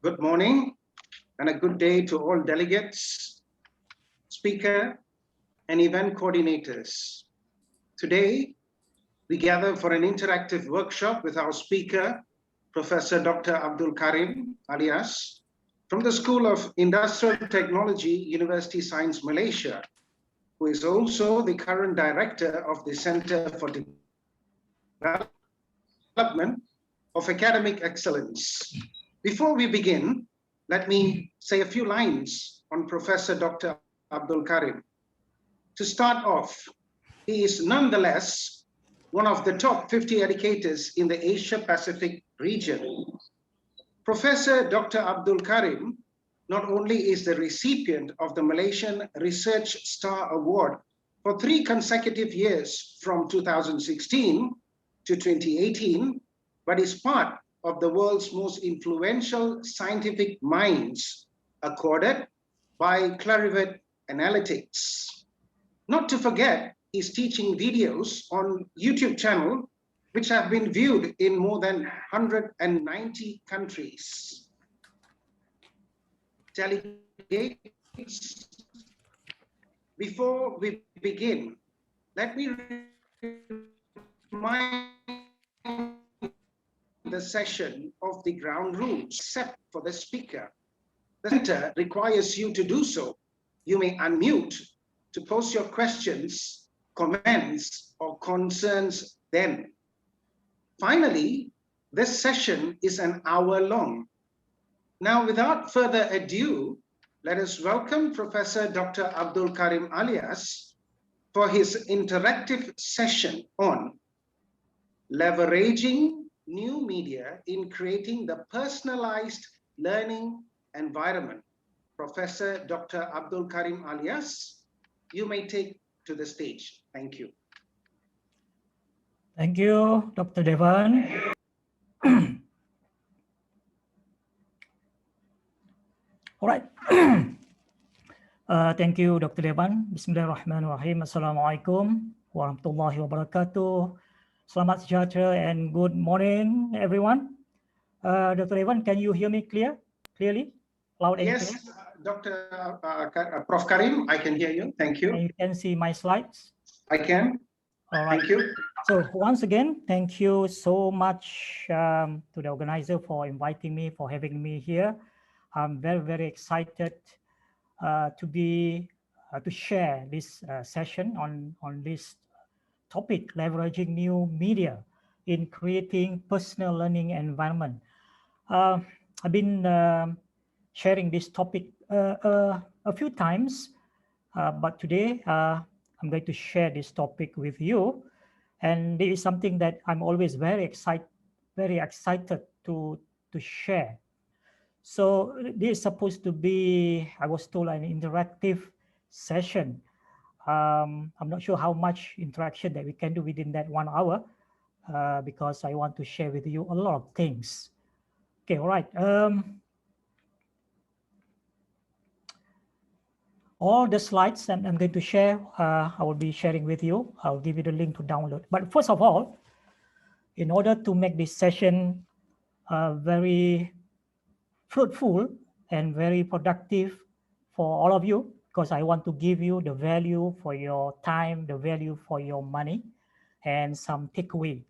Good morning and a good day to all delegates, speaker, and event coordinators. Today, we gather for an interactive workshop with our speaker, Professor Dr. Abdul Karim Alias, from the School of Industrial Technology, University Science Malaysia, who is also the current director of the Center for Development of Academic Excellence. Before we begin, let me say a few lines on Professor Dr. Abdul Karim. To start off, he is nonetheless one of the top 50 educators in the Asia-Pacific region. Professor Dr. Abdul Karim not only is the recipient of the Malaysian Research Star Award for 3 consecutive years from 2016 to 2018, but is part of the world's most influential scientific minds, accorded by Clarivate Analytics. Not to forget his teaching videos on YouTube channel, which have been viewed in more than 190 countries. Delegates, before we begin, let me remind the session of the ground rules, except for the speaker. The center requires you to do so. You may unmute to post your questions, comments, or concerns then. Finally, this session is an hour long. Now, without further ado, let us welcome Professor Dr. Abdul Karim Alias for his interactive session on leveraging new media in creating the personalized learning environment. Professor Dr. Abdul Karim Alias, you may take to the stage. Thank you. Thank you, Dr. Devan. All right. Thank you, Dr. Devan. Bismillahirrahmanirrahim. Assalamualaikum warahmatullahi wabarakatuh. Selamat sejahtera and good morning, everyone. Dr. Devan, can you hear me clearly? Loud and clear? Yes, Prof. Karim, I can hear you. Thank you. And you can see my slides? I can. All right. Thank you. So once again, thank you so much to the organizer for inviting me, for having me here. I'm very, very excited to share this session on this topic, leveraging new media in creating personal learning environment. I've been sharing this topic a few times, but today I'm going to share this topic with you. And it is something that I'm always very excited to share. So this is supposed to be, I was told, an interactive session. I'm not sure how much interaction that we can do within that 1 hour because I want to share with you a lot of things. Okay, all right. All the slides that I'm going to share, I will be sharing with you. I'll give you the link to download. But first of all, in order to make this session very fruitful and very productive for all of you, because I want to give you the value for your time, the value for your money, and some takeaway.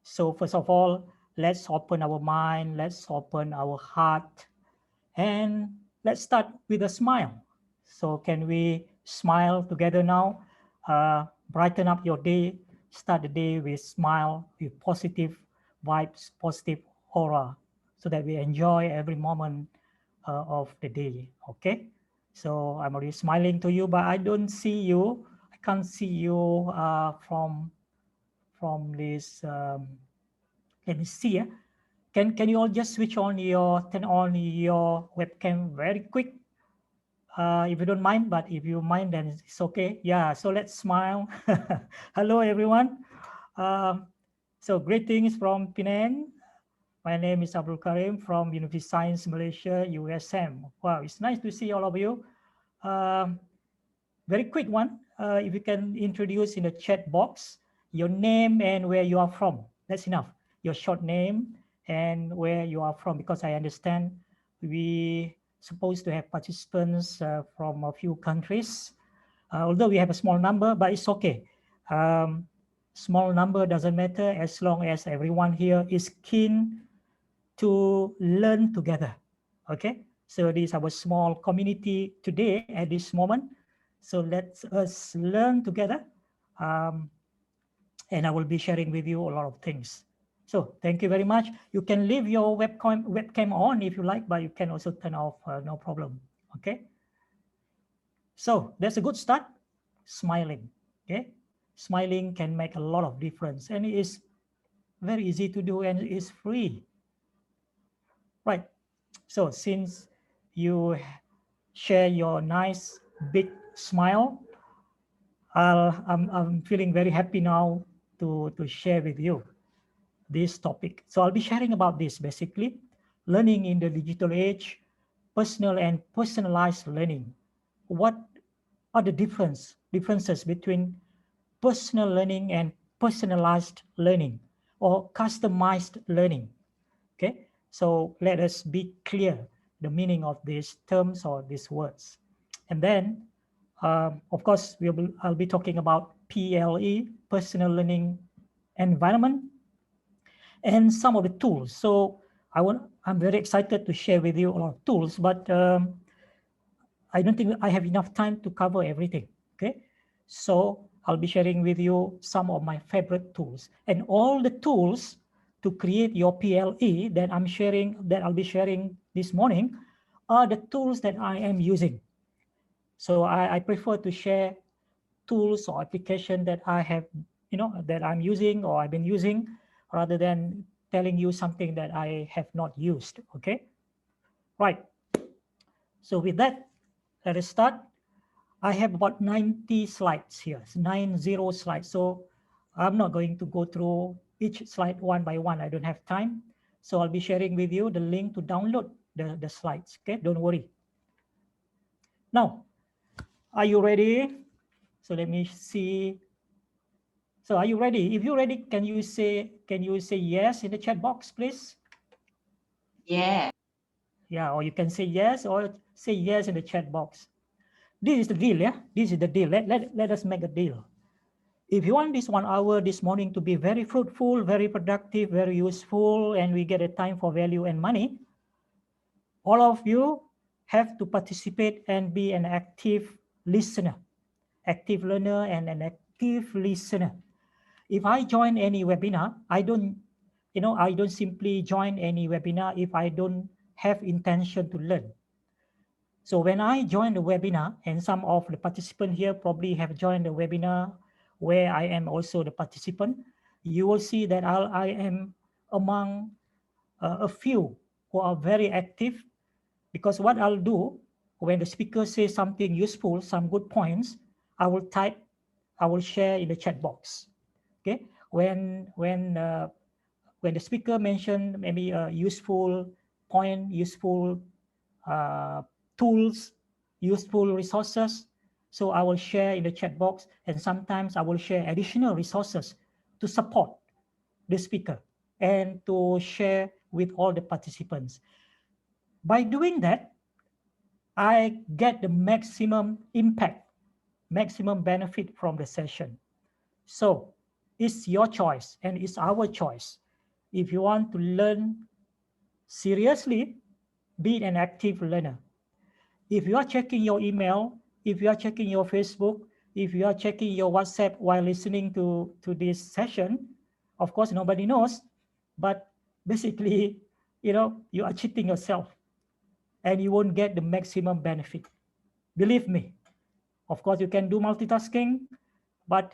So first of all, let's open our mind, let's open our heart, and let's start with a smile. So can we smile together now? Brighten up your day, start the day with smile, with positive vibes, positive aura, so that we enjoy every moment of the day, okay? So I'm already smiling to you, but I don't see you. I can't see you from this, let me see. Can you all just switch on turn on your webcam very quick? If you don't mind, but if you mind, then it's okay. Yeah, so let's smile. Hello, everyone. So greetings from Penang. My name is Abdul Karim from University of Science Malaysia, USM. Wow, it's nice to see all of you. Very quick one. If you can introduce in the chat box your name and where you are from. That's enough. Your short name and where you are from, because I understand we supposed to have participants from a few countries. Although we have a small number, but it's okay. Small number doesn't matter as long as everyone here is keen to learn together. Okay, so this is our small community today at this moment. So let us learn together. And I will be sharing with you a lot of things. So thank you very much. You can leave your webcam on if you like, but you can also turn off, no problem. Okay. So that's a good start. Smiling. Okay. Smiling can make a lot of difference, and it is very easy to do, and it is free. Right. So since you share your nice big smile, I'm feeling very happy now to share with you this topic. So I'll be sharing about this basically, learning in the digital age, personal and personalized learning. What are the differences between personal learning and personalized learning or customized learning? Okay, so let us be clear the meaning of these terms or these words. And then, of course, I'll be talking about PLE, personal learning environment, and some of the tools. So I'm very excited to share with you a lot of tools, but I don't think I have enough time to cover everything. Okay, so I'll be sharing with you some of my favorite tools, and all the tools to create your PLE that I'll be sharing this morning are the tools that I am using. So I prefer to share tools or application that I have, that I'm using or I've been using, rather than telling you something that I have not used. Okay, right. So with that, let us start. I have about 90 slides here, 90 slides. So I'm not going to go through each slide one by one. I don't have time. So I'll be sharing with you the link to download the slides. Okay, don't worry. Now, are you ready? So let me see. So are you ready? If you're ready, can you say yes in the chat box, please? Yeah. Yeah, or you can say yes or say yes in the chat box. This is the deal, yeah? This is the deal. Let us make a deal. If you want this 1 hour this morning to be very fruitful, very productive, very useful, and we get a time for value and money, all of you have to participate and be an active listener, active learner and an active listener. If I join any webinar, I don't simply join any webinar if I don't have intention to learn. So when I join the webinar, and some of the participants here probably have joined the webinar where I am also the participant, you will see that I am among a few who are very active, because what I'll do when the speaker says something useful, some good points, I will type, I will share in the chat box. Okay, when the speaker mentioned maybe a useful point, useful tools, useful resources, so I will share in the chat box, and sometimes I will share additional resources to support the speaker and to share with all the participants. By doing that, I get the maximum impact, maximum benefit from the session. So it's your choice and it's our choice. If you want to learn seriously, be an active learner. If you are checking your email, if you are checking your Facebook, if you are checking your WhatsApp while listening to this session, of course, nobody knows, but basically, you are cheating yourself and you won't get the maximum benefit. Believe me. Of course, you can do multitasking, but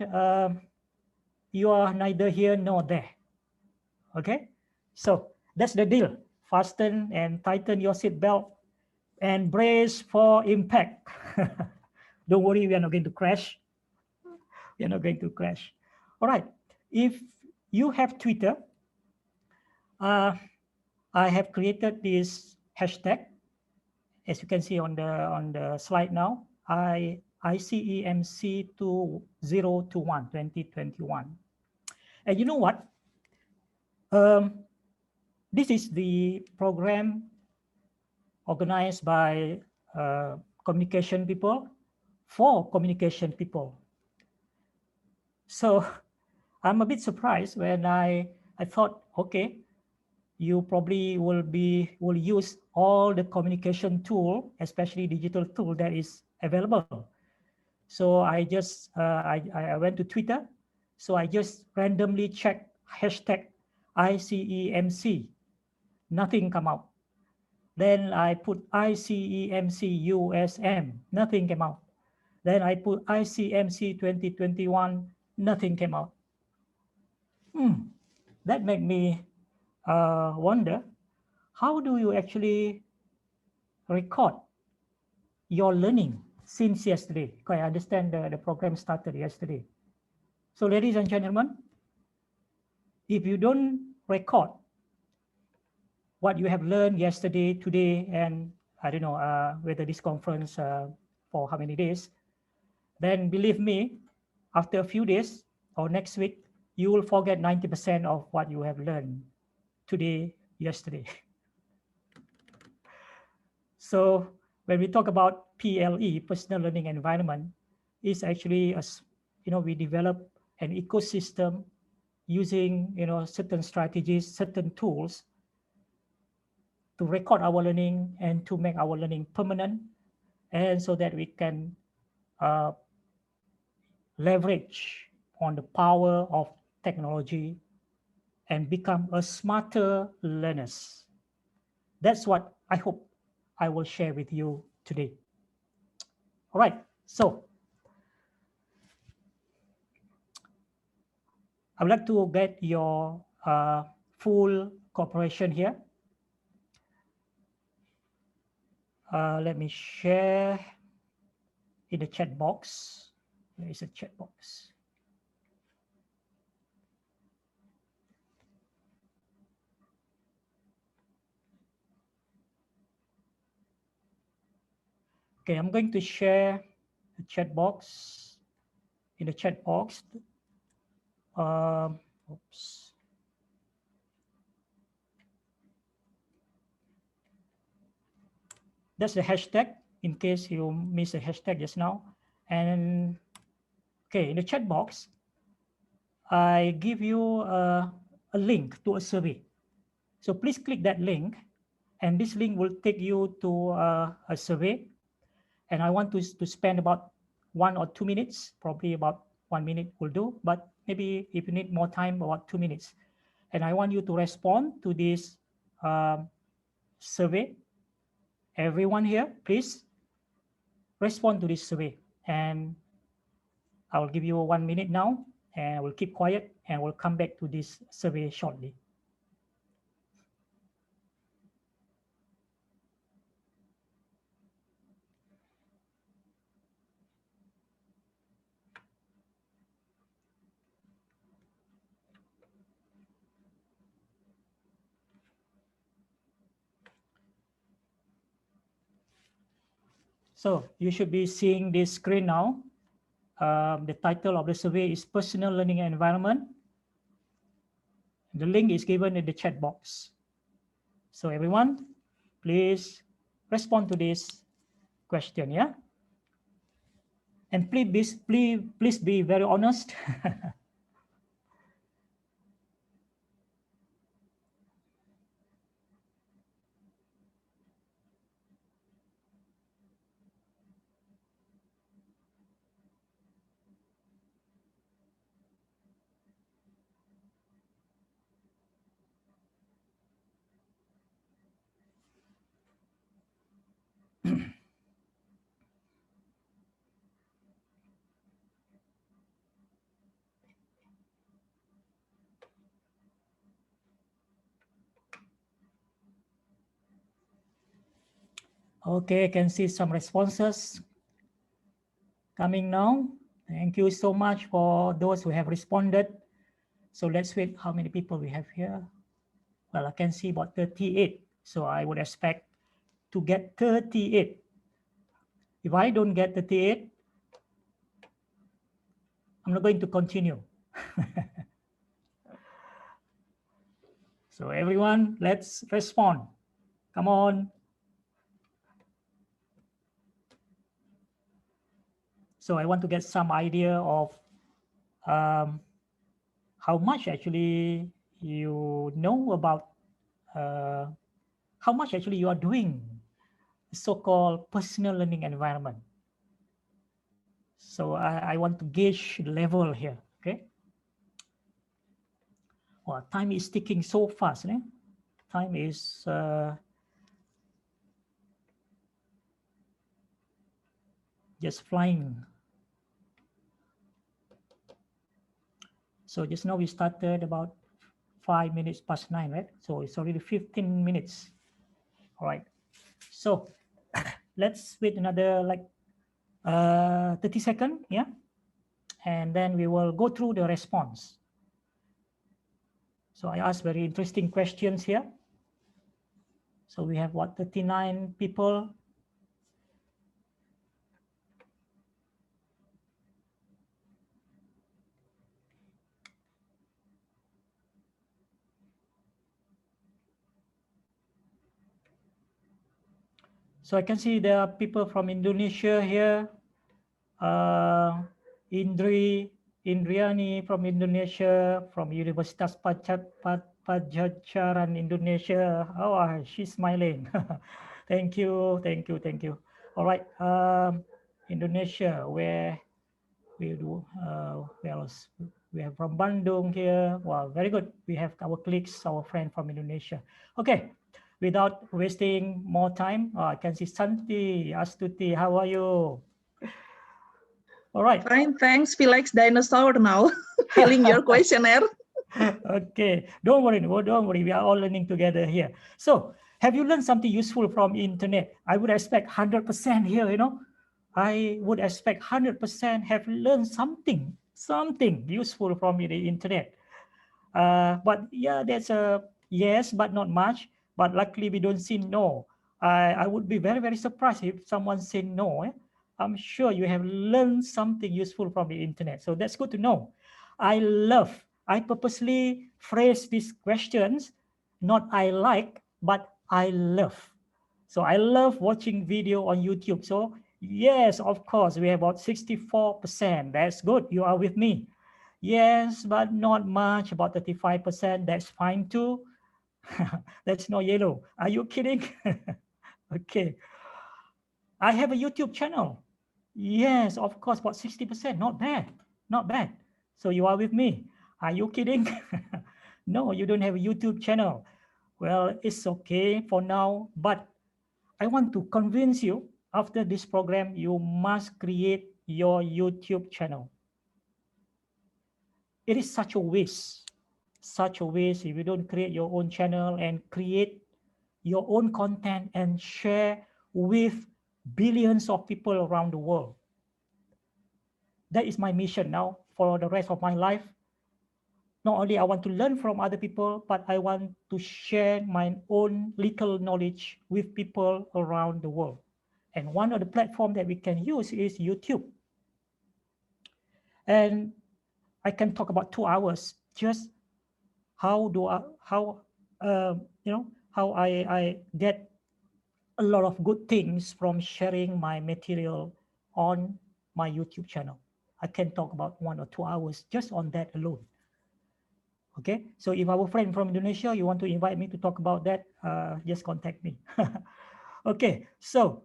you are neither here nor there. Okay? So that's the deal. Fasten and tighten your seatbelt and brace for impact. Don't worry, we are not going to crash. We are not going to crash. All right. If you have Twitter, I have created this hashtag, as you can see on the slide now. ICEMC 2021, 2021. And you know what? This is the program organized by communication people for communication people. So I'm a bit surprised when I thought, okay, you probably will use all the communication tool, especially digital tool that is available. So I just I went to Twitter. So I just randomly checked hashtag ICEMC. Nothing come out. Then I put ICEMC USM. Nothing came out. Then I put ICMC 2021. Nothing came out. That made me wonder, how do you actually record your learning since yesterday? Because I understand the program started yesterday. So ladies and gentlemen, if you don't record what you have learned yesterday, today, and I don't know whether this conference for how many days, then believe me, after a few days or next week, you will forget 90% of what you have learned today, yesterday. So when we talk about PLE, personal learning environment, is actually we develop an ecosystem using certain strategies, certain tools to record our learning and to make our learning permanent, and so that we can leverage on the power of technology and become a smarter learners. That's what I hope I will share with you today. All right, so I would like to get your full cooperation here. Let me share in the chat box. There is a chat box. Okay, I'm going to share the chat box. In the chat box, oops. That's the hashtag in case you miss the hashtag just now. And okay, in the chat box, I give you a link to a survey. So please click that link, and this link will take you to a survey. And I want to spend about 1 or 2 minutes, probably about 1 minute will do, but maybe if you need more time, about 2 minutes. And I want you to respond to this survey. Everyone here, please respond to this survey. And I will give you 1 minute now, and I will keep quiet, and we'll come back to this survey shortly. So you should be seeing this screen now. The title of the survey is Personal Learning Environment. The link is given in the chat box. So everyone, please respond to this question, yeah? And please be very honest. Okay, I can see some responses coming now. Thank you so much for those who have responded. So let's wait how many people we have here. Well, I can see about 38. So I would expect to get 38. If I don't get 38, I'm not going to continue. So everyone, let's respond. Come on. So I want to get some idea of how much actually you know about, how much actually you are doing so-called personal learning environment. So I want to gauge the level here, okay? Well, time is ticking so fast, eh? Time is just flying. So just now we started about 5 minutes past 9, right? So it's already 15 minutes. All right. So let's wait another like 30 seconds, yeah? And then we will go through the response. So I asked very interesting questions here. So we have what, 39 people. So I can see there are people from Indonesia here. Indriani from Indonesia, from Universitas Padjadjaran, Indonesia. Oh, she's smiling. Thank you. All right, Indonesia, where we do, where else? We have from Bandung here. Wow, very good. We have our colleagues, our friend from Indonesia. Okay, without wasting more time, I can see Santi, Astuti, how are you? All right. Fine, thanks. Feel like dinosaur now, filling your questionnaire. Okay, don't worry. We are all learning together here. So, have you learned something useful from internet? I would expect 100% here, you know. I would expect 100% have learned something useful from the internet. But yeah, that's a yes, but not much. But luckily we don't see no. I would be very, very surprised if someone said no. I'm sure you have learned something useful from the internet. So that's good to know. I purposely phrase these questions, not I like, but I love. So I love watching video on YouTube. So yes, of course, we have about 64%. That's good. You are with me. Yes, but not much, about 35%. That's fine too. That's not yellow. Are you kidding? Okay. I have a YouTube channel. Yes, of course, about 60%. Not bad. Not bad. So you are with me. Are you kidding? No, you don't have a YouTube channel. Well, it's okay for now, but I want to convince you after this program, you must create your YouTube channel. It is such a waste if you don't create your own channel and create your own content and share with billions of people around the world. That is my mission now for the rest of my life. Not only I want to learn from other people, but I want to share my own little knowledge with people around the world. And one of the platforms that we can use is YouTube. And I can talk about 2 hours just how I get a lot of good things from sharing my material on my YouTube channel. I can talk about 1 or 2 hours just on that alone. Okay, so if our friend from Indonesia, you want to invite me to talk about that, just contact me. Okay, so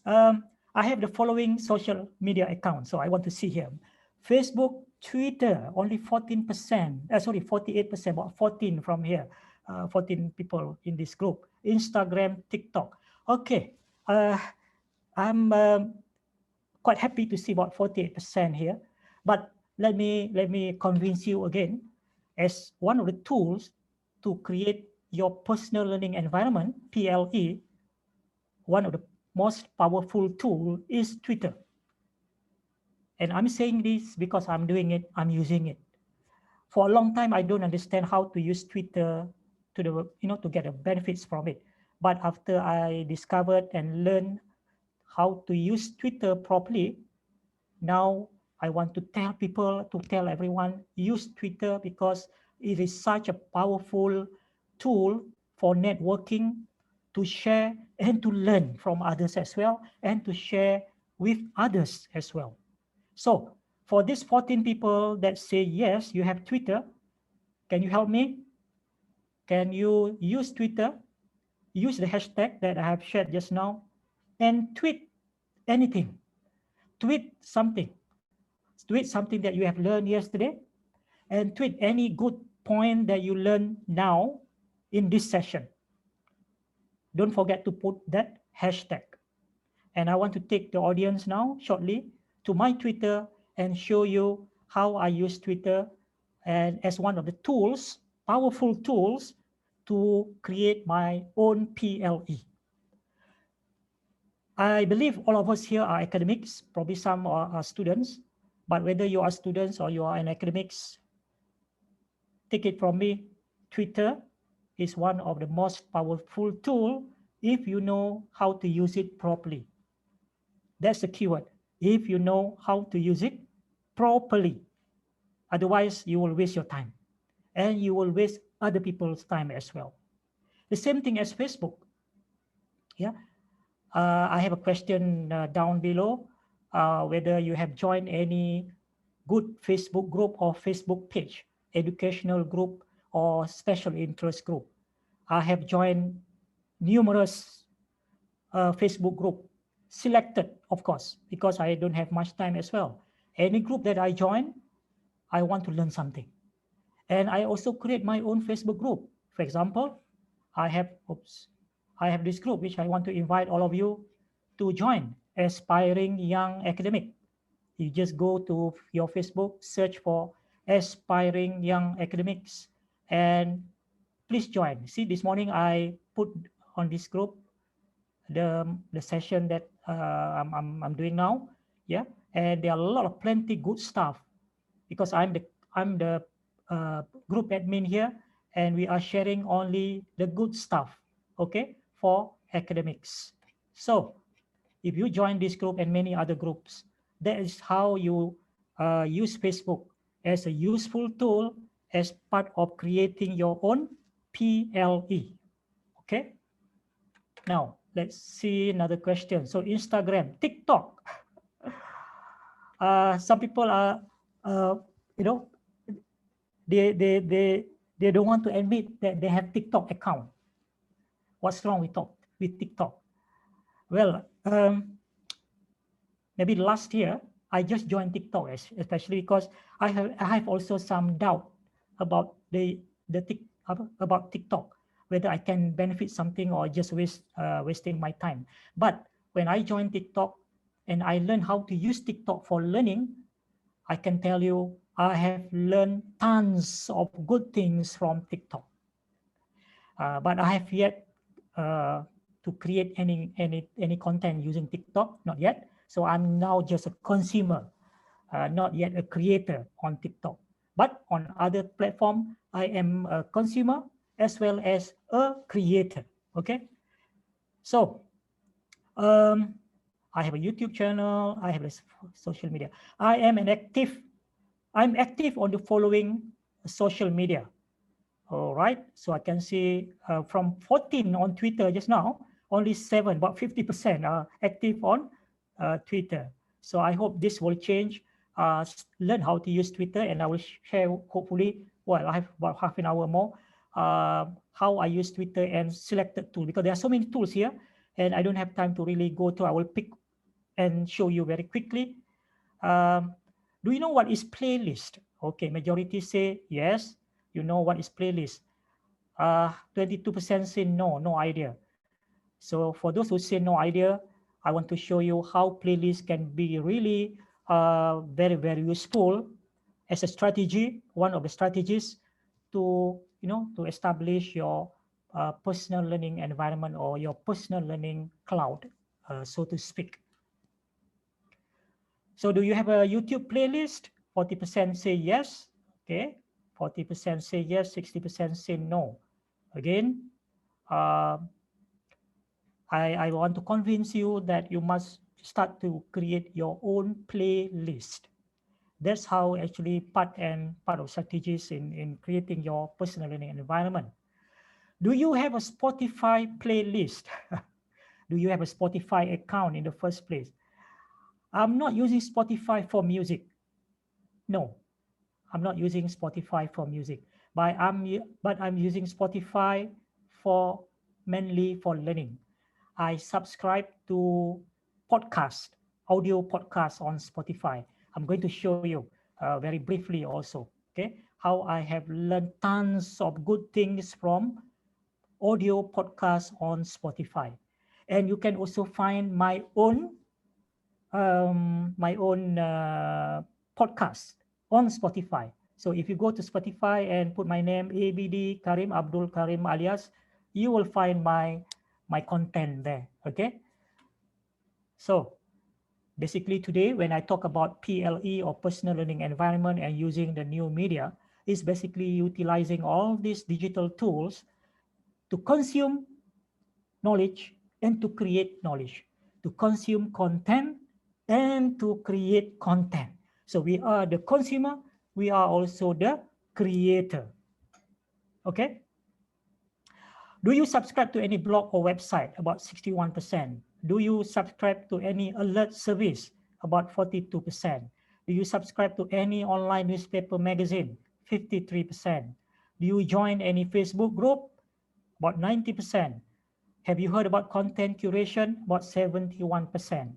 I have the following social media accounts. So I want to see here. Facebook, Twitter, only 14%, 48%, about 14 from here, 14 people in this group. Instagram, TikTok. Okay, I'm quite happy to see about 48% here, but let me convince you again, as one of the tools to create your personal learning environment, PLE, one of the most powerful tool is Twitter. And I'm saying this because I'm doing it, I'm using it. For a long time, I don't understand how to use Twitter to get the benefits from it. But after I discovered and learned how to use Twitter properly, now I want to tell everyone, use Twitter because it is such a powerful tool for networking, to share and to learn from others as well, and to share with others as well. So for these 14 people that say, yes, you have Twitter, can you help me? Can you use Twitter? Use the hashtag that I have shared just now and tweet anything. Tweet something. Tweet something that you have learned yesterday and tweet any good point that you learned now in this session. Don't forget to put that hashtag. And I want to take the audience now shortly to my Twitter and show you how I use Twitter and as one of the tools, powerful tools to create my own PLE. I believe all of us here are academics, probably some are students, but whether you are students or you are in academics, take it from me, Twitter is one of the most powerful tool if you know how to use it properly. That's the keyword. If you know how to use it properly. Otherwise, you will waste your time and you will waste other people's time as well. The same thing as Facebook. Yeah. I have a question down below, whether you have joined any good Facebook group or Facebook page, educational group or special interest group. I have joined numerous Facebook group, selected, of course, because I don't have much time as well. Any group that I join, I want to learn something. And I also create my own Facebook group. For example, I have this group which I want to invite all of you to join, Aspiring Young Academic. You just go to your Facebook, search for Aspiring Young Academics, and please join. See, this morning I put on this group the session that I'm doing now. Yeah, and there are a lot of plenty good stuff because I'm the group admin here, and we are sharing only the good stuff, okay, for academics. So if you join this group and many other groups, that is how you use Facebook as a useful tool as part of creating your own PLE. Okay. Now let's see another question. So Instagram, TikTok. Some people are, you know, they they they they don't want to admit that they have TikTok account. What's wrong with TikTok? Well, maybe last year I just joined TikTok, especially because I have also some doubt about about TikTok, whether I can benefit something or just wasting my time. But when I joined TikTok and I learned how to use TikTok for learning, I can tell you I have learned tons of good things from TikTok. But I have yet to create any content using TikTok, not yet. So I'm now just a consumer, not yet a creator on TikTok. But on other platform, I am a consumer as well as a creator. Okay. So I have a YouTube channel. I have a social media. I'm active on the following social media. All right, so I can see from 14 on Twitter just now, only 7, about 50% are active on Twitter. So I hope this will change. Learn how to use Twitter, and I will share, hopefully, well, I have about half an hour more, how I use Twitter and selected tool, because there are so many tools here, and I don't have time to really go through. I will pick and show you very quickly. Do you know what is playlist? Okay, majority say yes. You know what is playlist? 22% say no, no idea. So for those who say no idea, I want to show you how playlist can be really very, very useful as a strategy, one of the strategies to, to establish your personal learning environment or your personal learning cloud, so to speak. So do you have a YouTube playlist? 40% say yes. Okay. 40% say yes, 60% say no. Again, I want to convince you that you must start to create your own playlist. That's how actually part of strategies in creating your personal learning environment. Do you have a Spotify playlist? Do you have a Spotify account in the first place? I'm not using Spotify for music. No, I'm not using Spotify for music, but I'm using Spotify for mainly for learning. I subscribe to audio podcasts on Spotify. I'm going to show you very briefly also, okay, how I have learned tons of good things from audio podcasts on Spotify. And you can also find my own podcast on Spotify. So if you go to Spotify and put my name, ABD Karim Abdul Karim alias, you will find my content there. Okay. So basically today, when I talk about PLE or personal learning environment and using the new media, is basically utilizing all these digital tools to consume knowledge and to create knowledge, to consume content and to create content. So we are the consumer, we are also the creator. Okay. Do you subscribe to any blog or website? About 61%. Do you subscribe to any alert service? About 42%. Do you subscribe to any online newspaper magazine? 53%. Do you join any Facebook group? About 90%. Have you heard about content curation? About 71%.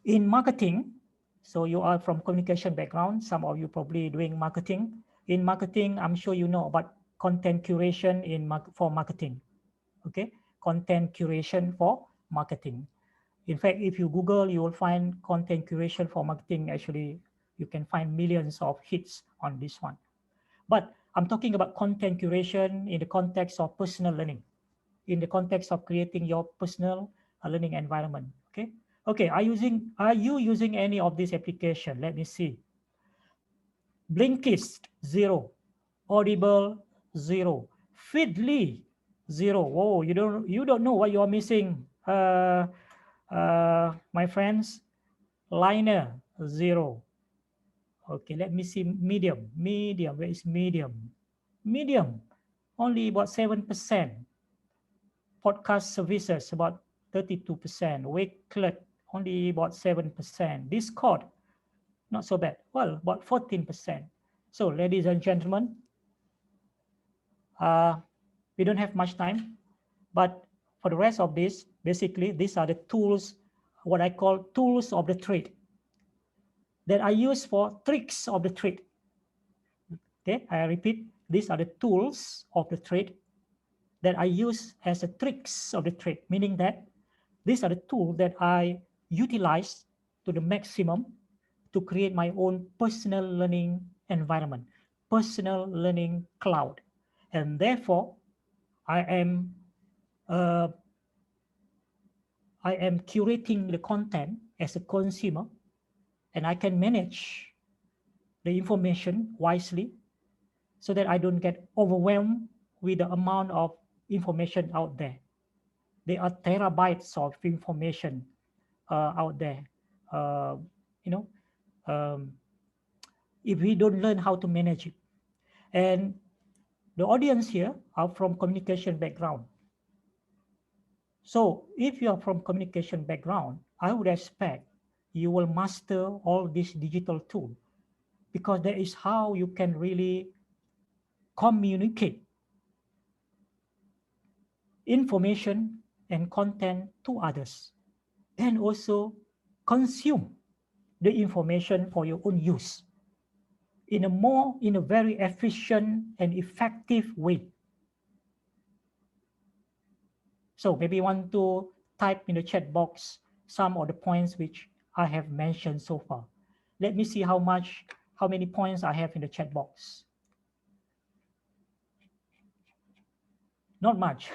In marketing, so you are from communication background, some of you probably doing marketing. In marketing, I'm sure you know about content curation for marketing. Okay, content curation for marketing. In fact, if you Google, you will find content curation for marketing. Actually, you can find millions of hits on this one. But I'm talking about content curation in the context of personal learning, in the context of creating your personal learning environment. Okay, Okay, are you using any of this application? Let me see. Blinkist, 0. Audible, 0. Feedly, 0. Whoa, you don't know what you are missing, my friends. Liner, 0. Okay, let me see Medium. Where is Medium? Medium, only about 7%. Podcast services, about 32%. Wakelet, only about 7%. Discord, not so bad. Well, about 14%. So, ladies and gentlemen, we don't have much time, but for the rest of this, basically, these are the tools, what I call tools of the trade, that I use for tricks of the trade. Okay, I repeat, these are the tools of the trade that I use as a tricks of the trade, meaning that these are the tools that I utilize to the maximum to create my own personal learning environment, personal learning cloud. And therefore, I am curating the content as a consumer, and I can manage the information wisely so that I don't get overwhelmed with the amount of information out there. There are terabytes of information out there. You know, if we don't learn how to manage it. And the audience here are from communication background. So if you are from communication background, I would expect you will master all this digital tool, because that is how you can really communicate information and content to others, and also consume the information for your own use in a very efficient and effective way. So maybe you want to type in the chat box some of the points which I have mentioned so far. Let me see how many points I have in the chat box. Not much.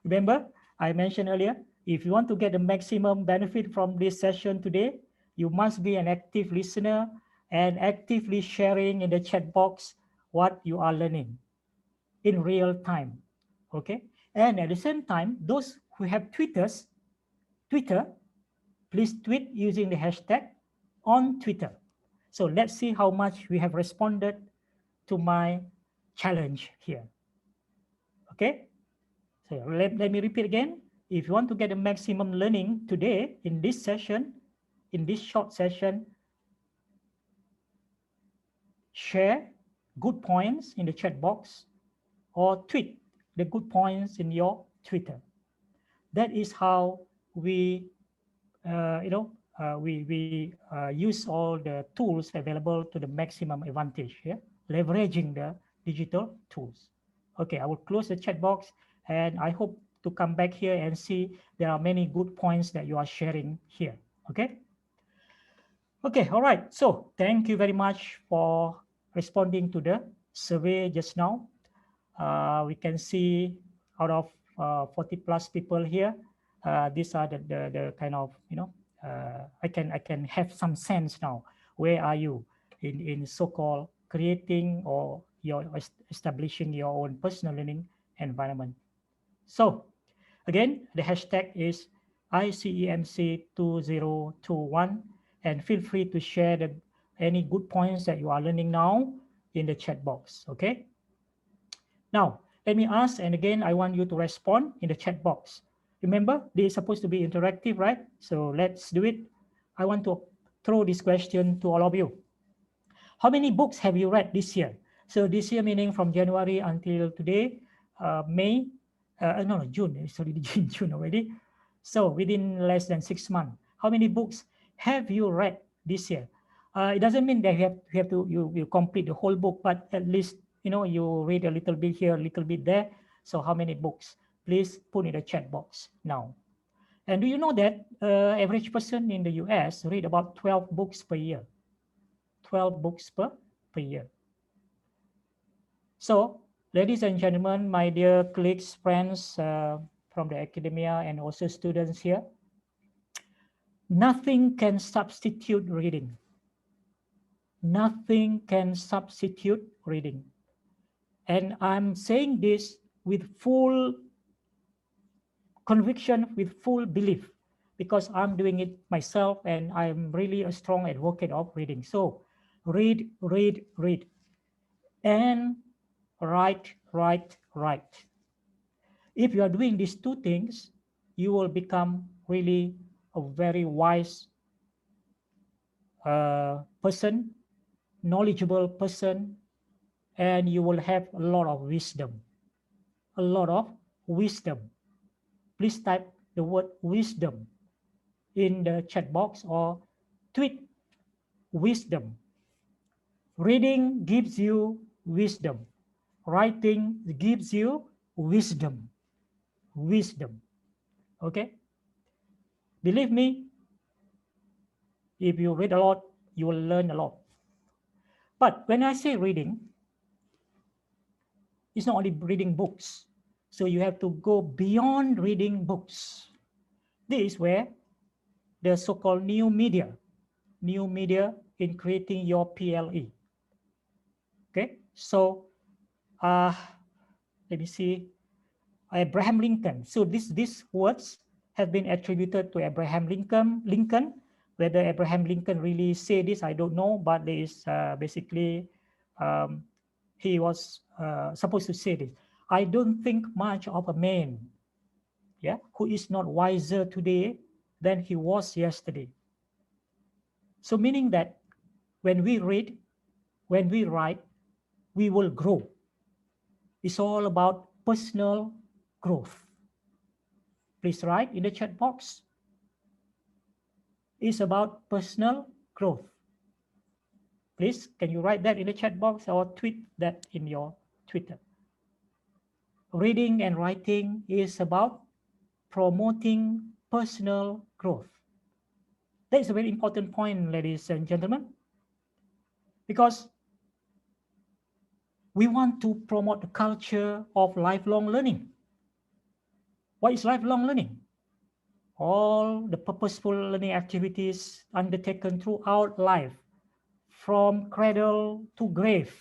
Remember, I mentioned earlier, if you want to get the maximum benefit from this session today, you must be an active listener and actively sharing in the chat box what you are learning in real time. Okay. And at the same time, those who have Twitter, please tweet using the hashtag on Twitter. So let's see how much we have responded to my challenge here. Okay. So let me repeat again. If you want to get the maximum learning today in this session, in this short session, share good points in the chat box or tweet the good points in your Twitter. That is how we, use all the tools available to the maximum advantage. Yeah? Leveraging the digital tools. Okay, I will close the chat box, and I hope to come back here and see there are many good points that you are sharing here. Okay. Okay, all right. So thank you very much for responding to the survey just now. We can see out of 40 plus people here, these are the kind of, I can have some sense now. Where are you in so-called creating or establishing your own personal learning environment? So again, the hashtag is ICEMC2021, and feel free to share any good points that you are learning now in the chat box. Okay. Now, let me ask, and again, I want you to respond in the chat box. Remember, this is supposed to be interactive, right? So let's do it. I want to throw this question to all of you. How many books have you read this year? So this year meaning from January until today, June, it's already June already. So within less than 6 months, how many books have you read this year? It doesn't mean that you have to you complete the whole book, but at least you read a little bit here, a little bit there. So how many books? Please put in the chat box now. And do you know that average person in the US read about 12 books per year? 12 books per year. So, ladies and gentlemen, my dear colleagues, friends from the academia and also students here. Nothing can substitute reading. Nothing can substitute reading. And I'm saying this with full conviction, with full belief, because I'm doing it myself and I'm really a strong advocate of reading. So read, read, read, and write, write, write. If you are doing these two things, you will become really a very wise person, knowledgeable person, and you will have a lot of wisdom. A lot of wisdom. Please type the word wisdom in the chat box or tweet wisdom. Reading gives you wisdom. Writing gives you wisdom. Wisdom. Okay? Believe me, if you read a lot, you will learn a lot. But when I say reading, it's not only reading books. So you have to go beyond reading books. This is where the so-called new media in creating your PLE. Okay, so let me see, Abraham Lincoln. So these words have been attributed to Abraham Lincoln. Whether Abraham Lincoln really said this, I don't know, but there is basically he was supposed to say this. I don't think much of a man, yeah, who is not wiser today than he was yesterday. So meaning that when we read, when we write, we will grow. It's all about personal growth. Please write in the chat box. It's about personal growth. Please, can you write that in the chat box or tweet that in your Twitter? Reading and writing is about promoting personal growth. That is a very important point, ladies and gentlemen, because we want to promote the culture of lifelong learning. What is lifelong learning? All the purposeful learning activities undertaken throughout life, from cradle to grave,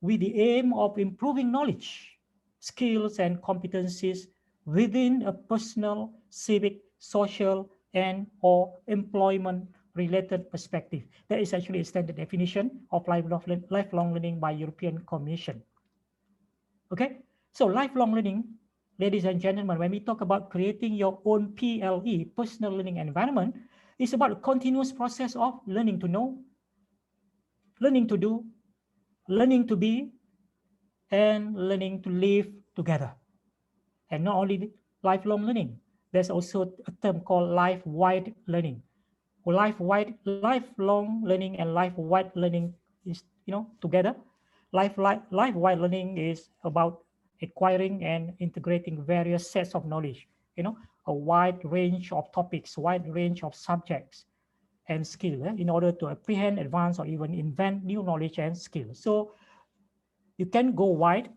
with the aim of improving knowledge, skills, and competencies within a personal, civic, social, and or employment-related perspective. That is actually a standard definition of lifelong learning by European Commission. Okay, so lifelong learning, ladies and gentlemen, when we talk about creating your own PLE, personal learning environment, it's about a continuous process of learning to know, learning to do, learning to be, and learning to live together. And not only lifelong learning, there's also a term called life-wide learning. Lifelong learning and life-wide learning is, together. Life-wide learning is about acquiring and integrating various sets of knowledge, a wide range of topics, wide range of subjects and skills in order to apprehend, advance, or even invent new knowledge and skills. So you can go wide.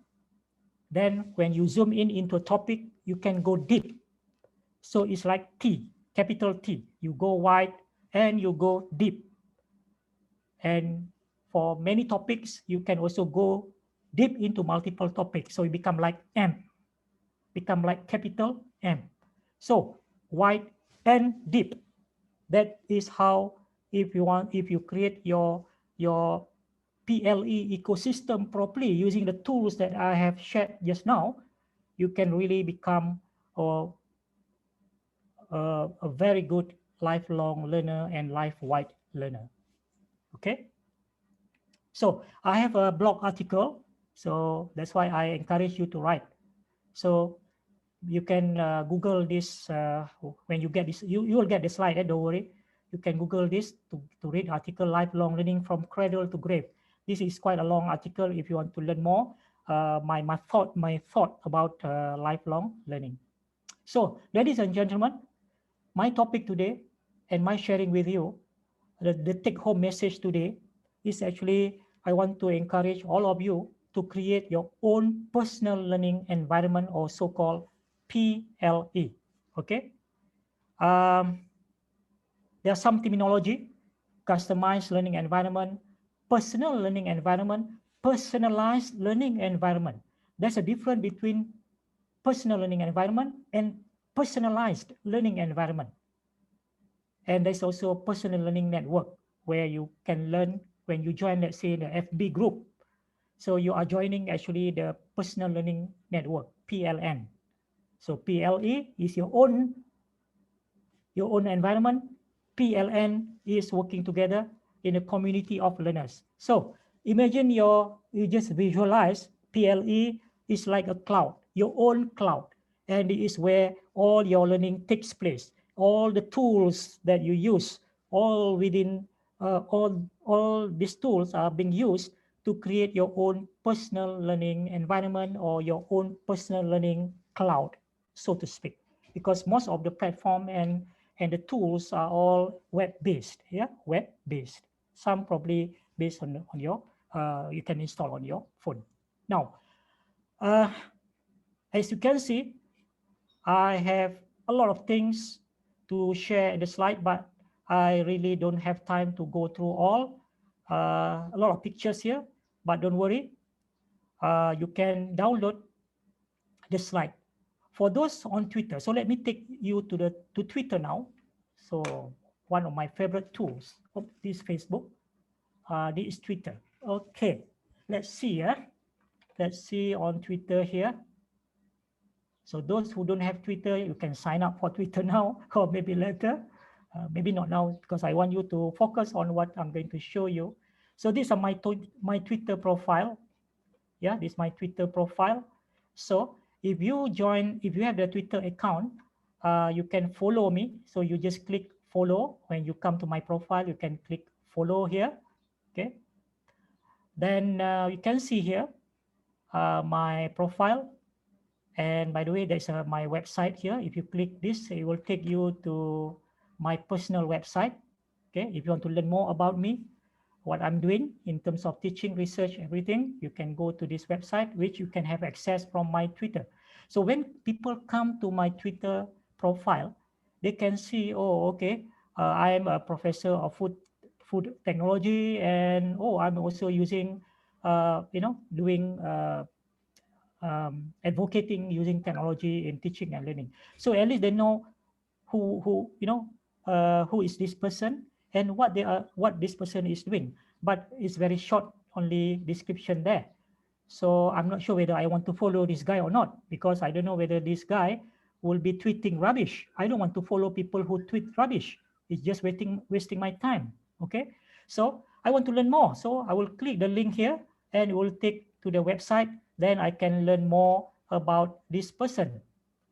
Then when you zoom in into a topic, you can go deep. So it's like T, capital T. You go wide and you go deep. And for many topics, you can also go deep into multiple topics. So you become like M, become like capital M. So wide and deep. That is how, if you create your PLE ecosystem properly using the tools that I have shared just now, you can really become a very good lifelong learner and life-wide learner. Okay. So I have a blog article, so that's why I encourage you to write. So you can Google this when you get this. You will get the slide. Don't worry. You can Google this to read article lifelong learning from cradle to grave. This is quite a long article. If you want to learn more, my thought about lifelong learning. So, ladies and gentlemen, my topic today and my sharing with you, the take-home message today is actually, I want to encourage all of you to create your own personal learning environment, or so-called PLE. Okay. There are some terminology: customized learning environment, personal learning environment, personalized learning environment. There's a difference between personal learning environment and personalized learning environment. And there's also a personal learning network where you can learn when you join, let's say, the FB group. So you are joining actually the personal learning network, PLN. So PLE is your own environment. PLN is working together in a community of learners. So imagine you just visualize PLE is like a cloud, your own cloud, and it is where all your learning takes place. All the tools that you use, all within all these tools are being used to create your own personal learning environment or your own personal learning cloud, so to speak, because most of the platform and the tools are all web-based, yeah, web-based. Some probably based on your, you can install on your phone. Now, as you can see, I have a lot of things to share in the slide, but I really don't have time to go through all. A lot of pictures here, but don't worry. You can download the slide. For those on Twitter, so let me take you to Twitter now. So one of my favorite tools of this Facebook, this is Twitter. Okay, let's see. Let's see on Twitter here. So those who don't have Twitter, you can sign up for Twitter now, or maybe later. Maybe not now, because I want you to focus on what I'm going to show you. So these are my Twitter profile. Yeah, this is my Twitter profile. So if you have the Twitter account, you can follow me. So you just click follow. When you come to my profile, you can click follow here. Okay. Then you can see here my profile. And by the way, there's my website here. If you click this, it will take you to my personal website. Okay. If you want to learn more about me, what I'm doing in terms of teaching, research, everything, you can go to this website, which you can have access from my Twitter. So when people come to my Twitter profile, they can see, oh, okay, I am a professor of food technology, and oh, I'm also using, doing advocating using technology in teaching and learning. So at least they know who is this person and what this person is doing. But it's very short only description there. So I'm not sure whether I want to follow this guy or not, because I don't know whether this guy will be tweeting rubbish. I don't want to follow people who tweet rubbish. It's just wasting my time. Okay. So I want to learn more. So I will click the link here and it will take to the website. Then I can learn more about this person.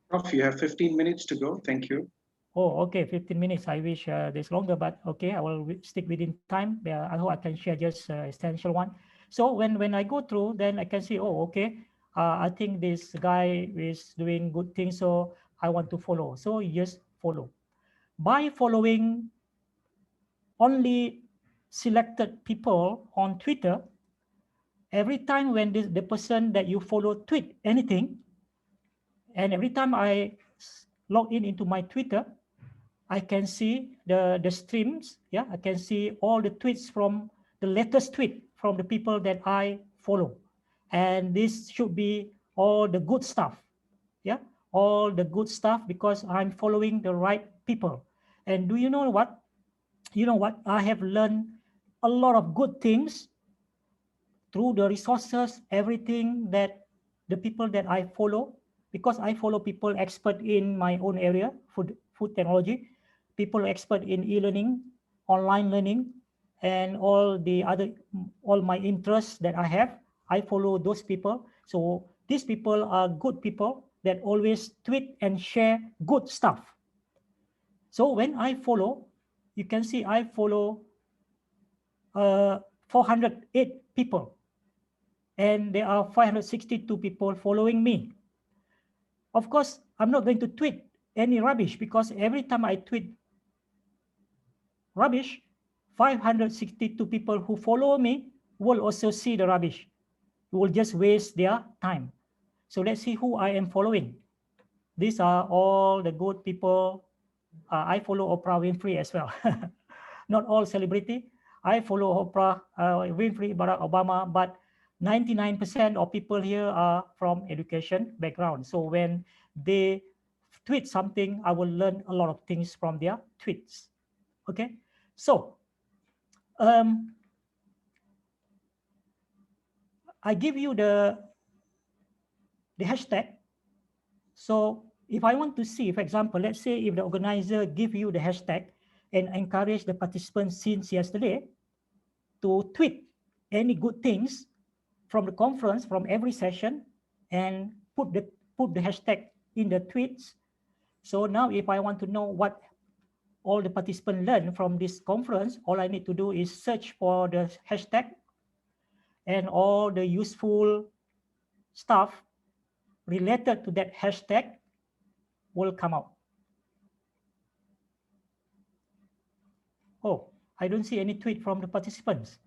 Prof, you have 15 minutes to go. Thank you. Oh, okay, 15 minutes. I wish there's longer, but okay, I will stick within time. I hope I can share just essential one. So when I go through, then I can see, oh, okay, I think this guy is doing good things, so I want to follow. So you just follow. By following only selected people on Twitter, every time when the person that you follow tweet anything, and every time I log into my Twitter, I can see the streams. Yeah, I can see all the tweets from the latest tweet from the people that I follow. And this should be all the good stuff. Yeah, all the good stuff, because I'm following the right people. And do you know what? You know what? I have learned a lot of good things through the resources, everything that the people that I follow, because I follow people expert in my own area, food technology, people expert in e-learning, online learning, and all my interests that I have. I follow those people. So these people are good people that always tweet and share good stuff. So when I follow, you can see I follow 408 people, and there are 562 people following me. Of course, I'm not going to tweet any rubbish, because every time I tweet rubbish, 562 people who follow me will also see the rubbish. It will just waste their time. So let's see who I am following. These are all the good people. I follow Oprah Winfrey as well. Not all celebrity. I follow Oprah Winfrey, Barack Obama, but 99% of people here are from education background. So when they tweet something, I will learn a lot of things from their tweets. Okay, so I give you the hashtag. So if I want to see, for example, let's say if the organizer give you the hashtag and encourage the participants since yesterday to tweet any good things from the conference, from every session, and put the hashtag in the tweets. So now if I want to know what all the participants learn from this conference, all I need to do is search for the hashtag, and all the useful stuff related to that hashtag will come out. Oh, I don't see any tweet from the participants.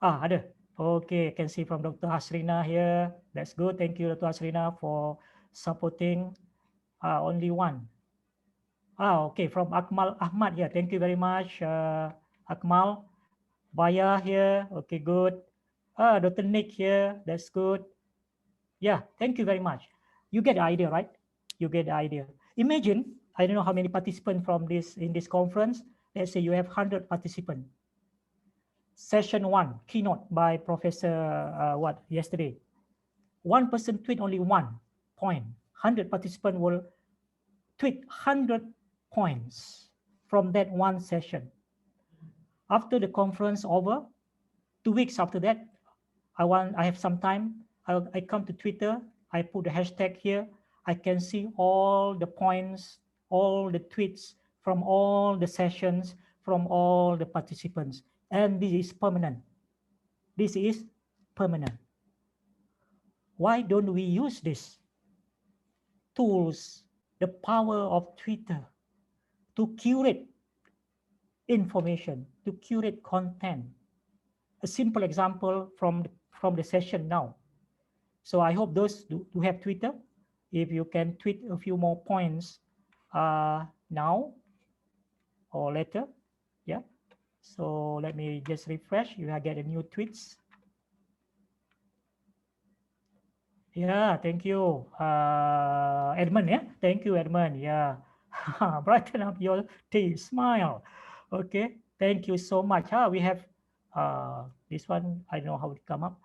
Ada. Okay, I can see from Dr. Asrina here. That's good. Thank you, Dr. Asrina, for supporting. Only one. Okay, from Akmal Ahmad here. Thank you very much, Akmal. Baya here. Okay, good. Dr. Nick here. That's good. Yeah, thank you very much. You get the idea, right? You get the idea. Imagine, I don't know how many participants from in this conference. Let's say you have 100 participants. Session 1, keynote by Professor yesterday. One person tweet only 1 point. 100 participants will tweet 100 points from that one session. After the conference over, 2 weeks after that, I have some time. I come to Twitter. I put the hashtag here. I can see all the points, all the tweets from all the sessions, from all the participants. And this is permanent. This is permanent. Why don't we use this tools, the power of Twitter, to curate information, to curate content? A simple example from the session now. So I hope those who have Twitter, if you can tweet a few more points now or later. Yeah. So let me just refresh. You will get a new tweets. Yeah, thank you, Edmund. Yeah, thank you, Edmund. Yeah, brighten up your day, smile. Okay, thank you so much. We have this one. I don't know how it come up.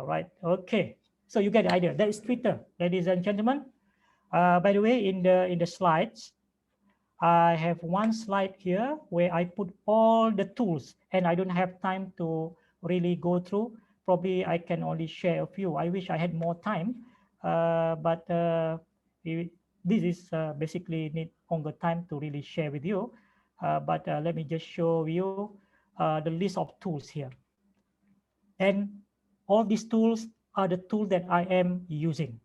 Right. Okay. So you get the idea. That is Twitter, ladies and gentlemen. By the way, in the slides, I have one slide here where I put all the tools, and I don't have time to really go through. Probably I can only share a few. I wish I had more time, but this is basically need longer time to really share with you. But let me just show you the list of tools here. And all these tools are the tools that I am using.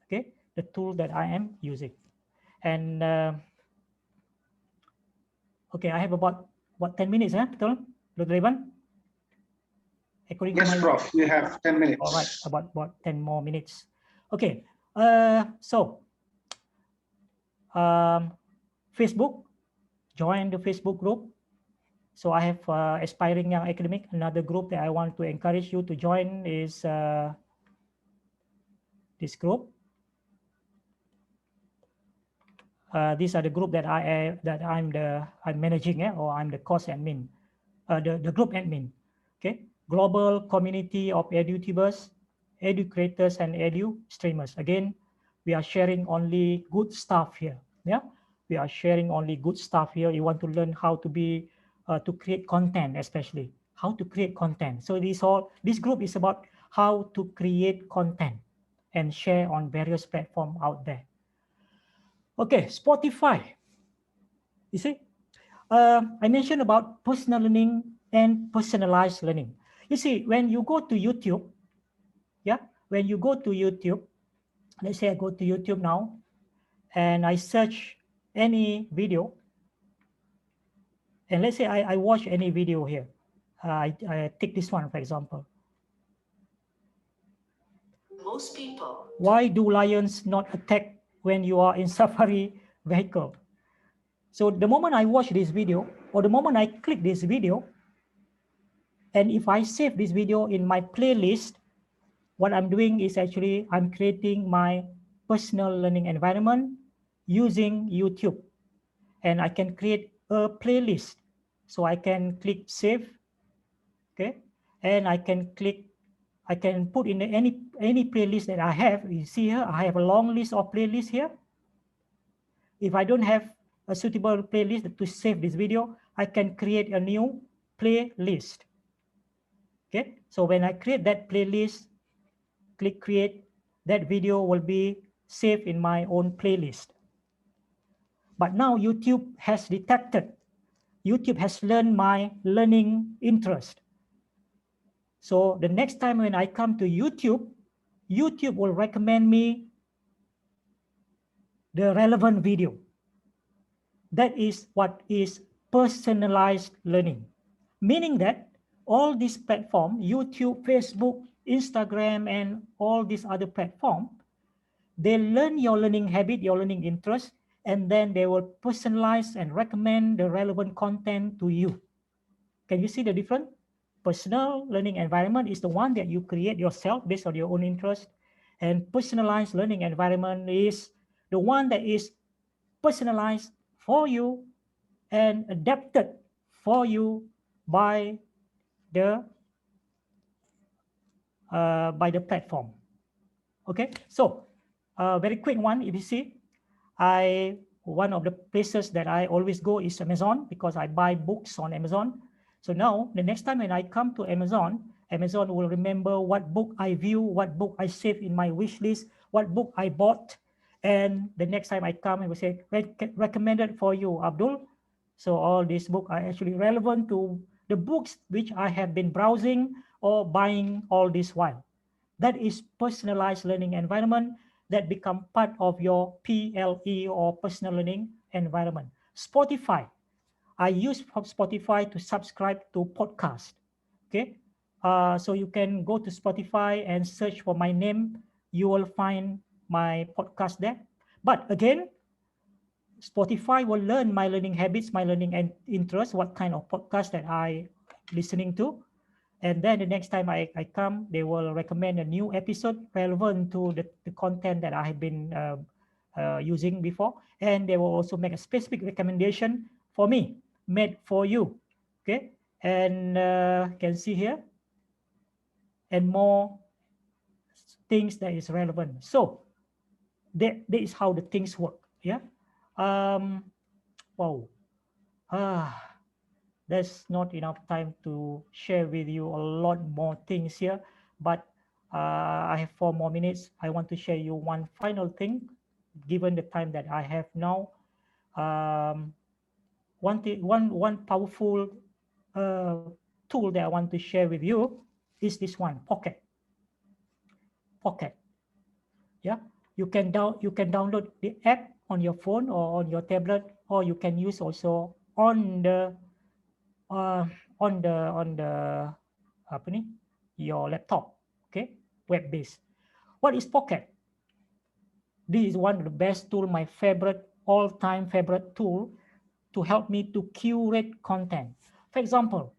Okay, the tool that I am using. And okay, I have about 10 minutes, betul, Dr. Ivan? According Yes, to my Prof, you have 10 minutes. All right, about 10 more minutes. Okay, so Facebook, join the Facebook group. So I have Aspiring Young Academic. Another group that I want to encourage you to join is this group. These are the group that I'm managing, or I'm the course admin, the group admin. Okay, global community of edutubers, educators, and edu streamers. Again, we are sharing only good stuff here. Yeah, we are sharing only good stuff here. You want to learn how to be to create content, especially how to create content. So this group is about how to create content and share on various platforms out there. Okay, Spotify. You see, I mentioned about personal learning and personalized learning. You see, when you go to YouTube, yeah, when you go to YouTube, let's say I go to YouTube now, and I search any video, and let's say I watch any video here. I take this one, for example. most people. Why do lions not attack when you are in safari vehicle? So the moment I watch this video, or the moment I click this video, and if I save this video in my playlist, what I'm doing is actually I'm creating my personal learning environment using YouTube. And I can create a playlist. So I can click save, okay? And I can put in any playlist that I have. You see here, I have a long list of playlists here. If I don't have a suitable playlist to save this video, I can create a new playlist. Okay, so when I create that playlist, click create, that video will be saved in my own playlist. But now YouTube has detected, YouTube has learned my learning interest. So the next time when I come to YouTube, YouTube will recommend me the relevant video. That is what is personalized learning. Meaning that all these platforms, YouTube, Facebook, Instagram, and all these other platforms, they learn your learning habit, your learning interest, and then they will personalize and recommend the relevant content to you. Can you see the difference? Personal learning environment is the one that you create yourself based on your own interest, and personalized learning environment is the one that is personalized for you and adapted for you by the platform. Okay, so very quick one. If you see, one of the places that I always go is Amazon, because I buy books on Amazon. So now the next time when I come to Amazon, Amazon will remember what book I view, what book I save in my wish list, what book I bought, and the next time I come, it will say recommended for you, Abdul. So all these books are actually relevant to the books which I have been browsing or buying all this while. That is personalized learning environment that become part of your PLE or personal learning environment. Spotify. I use Spotify to subscribe to podcast. Okay, so you can go to Spotify and search for my name. You will find my podcast there. But again, Spotify will learn my learning habits, my learning and interest, what kind of podcast that I listening to. And then the next time I come, they will recommend a new episode relevant to the content that I have been using before. And they will also make a specific recommendation for me, made for you. Okay, and can see here, and more things that is relevant. So that is how the things work. Yeah. Wow. There's not enough time to share with you a lot more things here, but I have 4 more minutes. I want to share you one final thing, given the time that I have now. One powerful tool that I want to share with you is this one, Pocket. Pocket. Yeah, you can download the app on your phone or on your tablet, or you can use also on the your laptop. Okay, web based. What is Pocket? This is one of the best tool, my favorite, all-time favorite tool to help me to curate content. For example,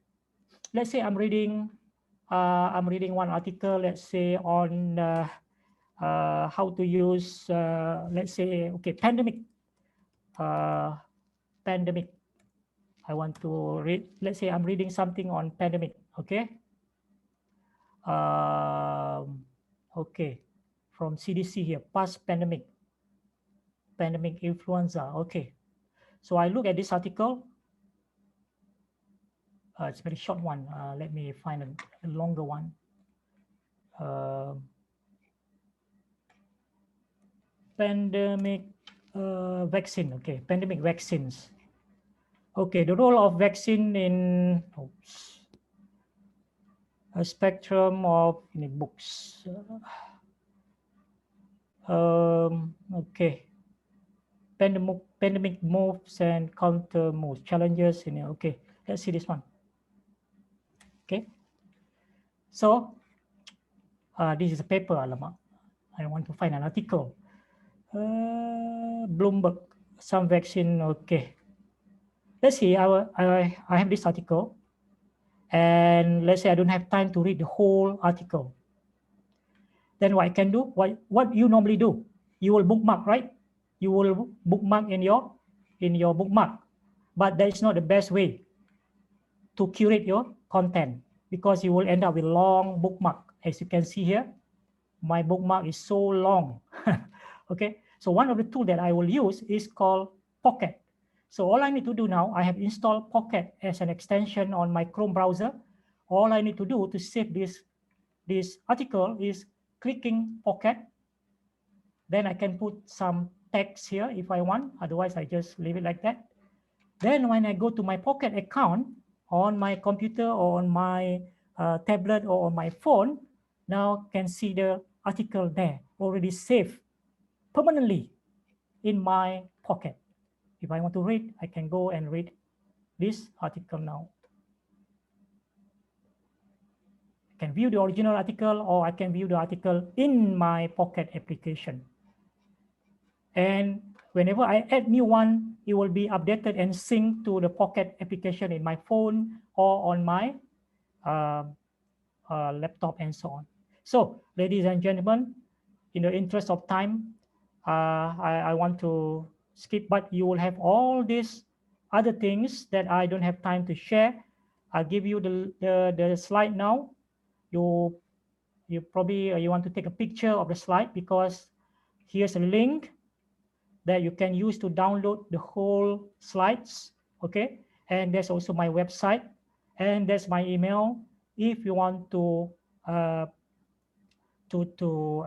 let's say I'm reading one article, let's say on how to use, let's say, okay, pandemic. Pandemic. I want to read, let's say I'm reading something on pandemic, okay? Okay, from CDC here, past pandemic influenza, okay. So I look at this article. It's a very short one. Let me find a longer one. Pandemic vaccine, okay, pandemic vaccines. Okay, the role of vaccine in a spectrum of books. Okay, pandemic moves and counter moves, challenges in okay, let's see this one. Okay, so this is a paper, Alama. I want to find an article. Bloomberg, some vaccine. Okay. Let's see. I have this article, and let's say I don't have time to read the whole article. Then what I can do? What you normally do? You will bookmark, right? You will bookmark in your bookmark, but that is not the best way to curate your content, because you will end up with long bookmark. As you can see here, my bookmark is so long. Okay, so one of the tools that I will use is called Pocket. So all I need to do now, I have installed Pocket as an extension on my Chrome browser. All I need to do to save this article is clicking Pocket. Then I can put some text here if I want, otherwise I just leave it like that. Then when I go to my Pocket account on my computer or on my tablet or on my phone, now can see the article there already saved permanently in my Pocket. If I want to read, I can go and read this article now. I can view the original article, or I can view the article in my Pocket application. And whenever I add new one, it will be updated and synced to the Pocket application in my phone or on my laptop and so on. So, ladies and gentlemen, in the interest of time, I want to skip, but you will have all these other things that I don't have time to share. I'll give you the slide now. You probably you want to take a picture of the slide, because here's a link that you can use to download the whole slides. Okay, and there's also my website, and there's my email if you want to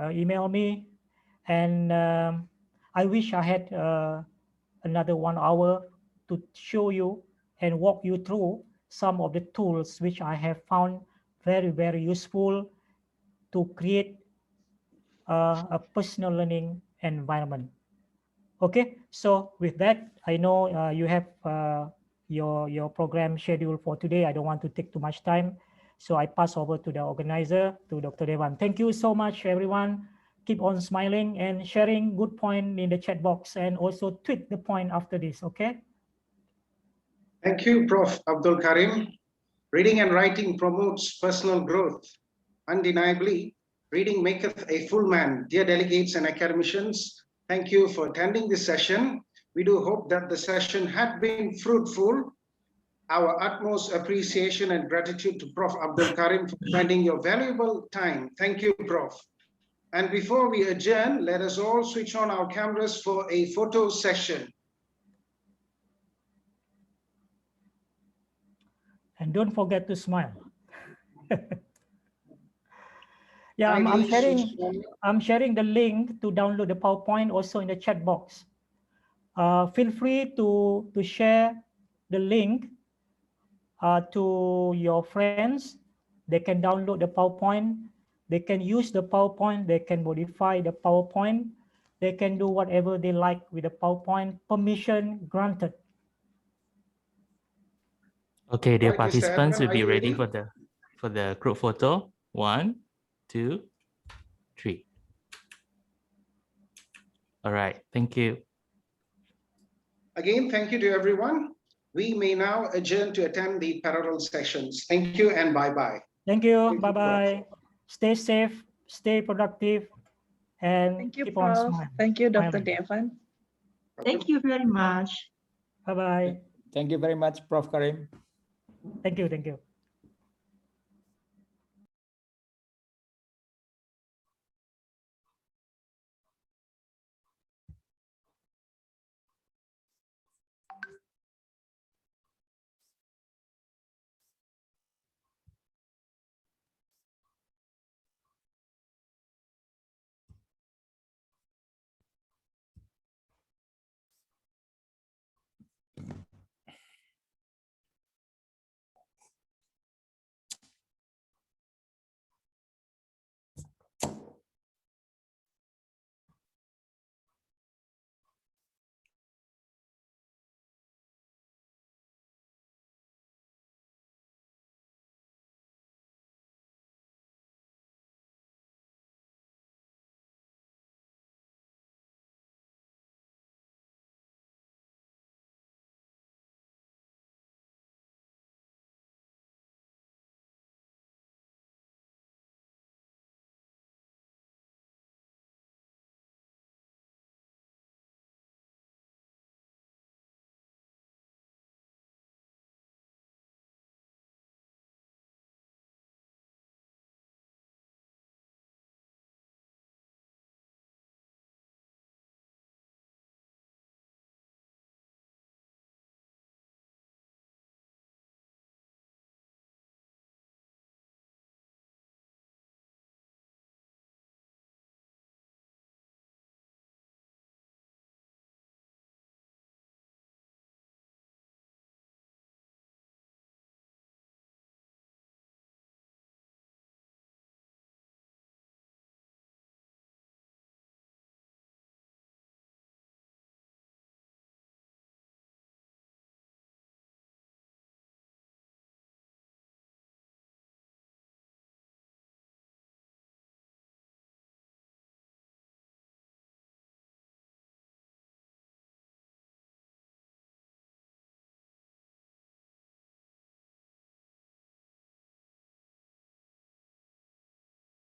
email me. And I wish I had another 1 hour to show you and walk you through some of the tools which I have found very, very useful to create a personal learning environment. Okay, so with that, I know you have your program scheduled for today. I don't want to take too much time, so I pass over to the organizer, to Dr. Devan. Thank you so much, everyone. Keep on smiling and sharing good point in the chat box, and also tweet the point after this, okay? Thank you, Prof. Abdul Karim. Reading and writing promotes personal growth. Undeniably, reading maketh a full man. Dear delegates and academicians, thank you for attending this session. We do hope that the session had been fruitful. Our utmost appreciation and gratitude to Prof. Abdul Karim for spending your valuable time. Thank you, Prof. And before we adjourn, let us all switch on our cameras for a photo session. And don't forget to smile. Yeah, Kindly I'm sharing the link to download the PowerPoint also in the chat box. Feel free to share the link to your friends. They can download the PowerPoint. They can use the PowerPoint. They can modify the PowerPoint. They can do whatever they like with the PowerPoint. Permission granted. Okay, dear Right, Mr. participants, Edmund, we'll be are you ready ready? for the group photo. 1, 2, 3. All right, thank you. Again, thank you to everyone. We may now adjourn to attend the parallel sessions. Thank you and bye-bye. Thank you. Thank you, Bye-bye. Stay safe, stay productive, and Thank you, keep on Prof. smiling. Thank you, Dr. Smiling. Devan. Thank you very much. Bye-bye. Thank you very much, Prof. Karim. Thank you. Thank you.